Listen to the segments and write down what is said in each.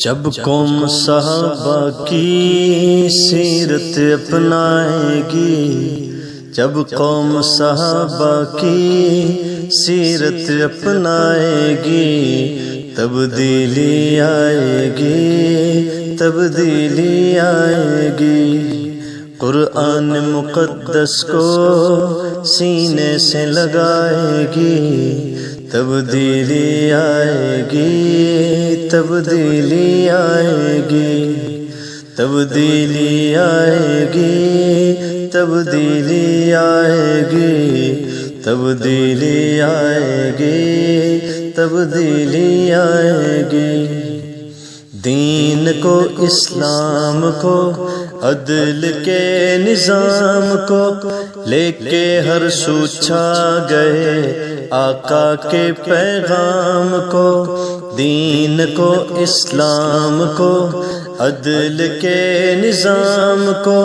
جب قوم صحابہ کی سیرت اپنائے گی، جب قوم صحابہ کی سیرت اپنائے گی، تبدیلی آئے گی، تبدیلی آئے گی۔ قرآن مقدس کو سینے سے لگائے گی، تبدیلی آئے گی، تبدیلی آئے گی، تبدیلی آئے گی، تبدیلی آئے گی، تبدیلی آئے گی، تبدیلی آئے گی۔ دین کو، اسلام کو، عدل کے نظام کو لے کے ہر سو چھا گئے آقا کے پیغام کو۔ دین کو، اسلام کو، عدل کے نظام کو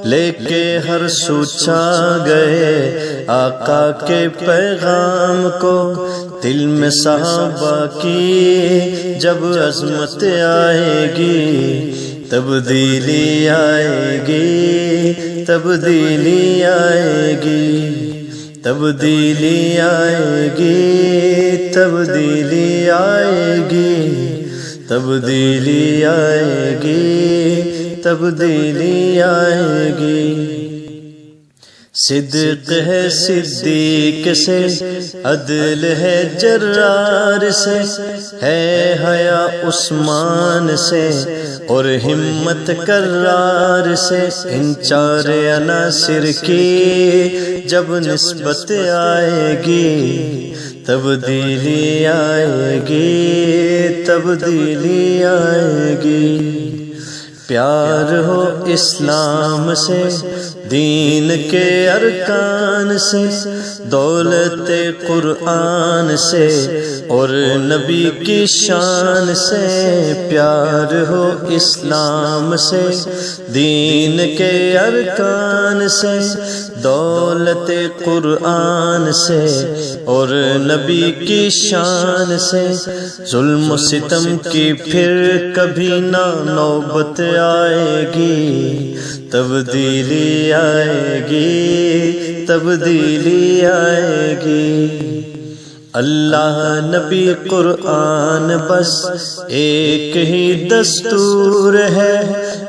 لے کے ہر سو چھا گئے آقا کے پیغام کو۔ دل میں صحابہ کی جب عظمت آئے گی، تبدیلی آئے گی، تبدیلی آئے گی، تبدیلی آئے گی، تبدیلی آئے گی، تبدیلی آئے گی، تبدیلی آئے گی۔ صدق ہے صدیق سے، عدل ہے جرار سے، ہے حیا عثمان سے اور ہمت کرار سے۔ ان چار عناصر کی جب نسبت آئے گی، تبدیلی آئے گی، تبدیلی آئے گی۔ پیار ہو اسلام سے، دین کے ارکان سے، دولت قرآن سے اور نبی کی شان سے۔ پیار ہو اسلام سے، دین کے ارکان سے، دولت قرآن سے اور نبی کی شان سے۔ ظلم و ستم کی پھر کبھی نہ نوبت آئے گی، تبدیلی آئے گی، تبدیلی آئے گی۔ اللہ نبی قرآن بس ایک ہی دستور ہے،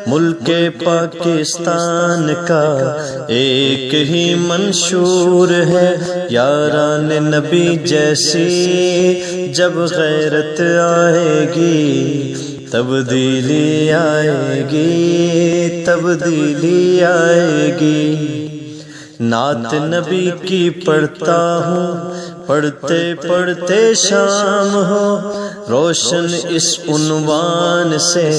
ملک پاکستان کا ایک ہی منشور ہے۔ یاران نبی جیسی جب غیرت آئے گی، تبدیلی آئے گی، تبدیلی آئے گی۔ نعت نبی کی پڑھتا ہوں، پڑھتے پڑھتے شام ہو، روشن اس عنوان سے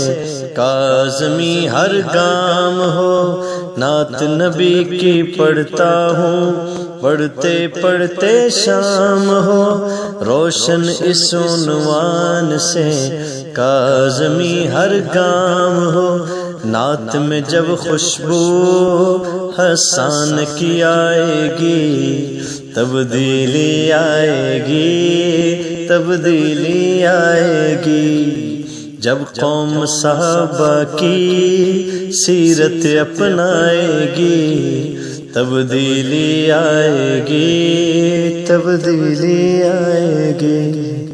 کاظمی ہر گام ہو۔ نعت نبی کی پڑھتا ہوں، پڑھتے پڑھتے شام ہو، روشن اس عنوان سے کاظمی ہر گام ہو۔ نعت میں جب خوشبو حسان کی آئے گی، تبدیلی آئے گی، تبدیلی آئے گی۔ جب قوم صحابہ کی سیرت اپنائے گی، تبدیلی آئے گی، تبدیلی آئے گی۔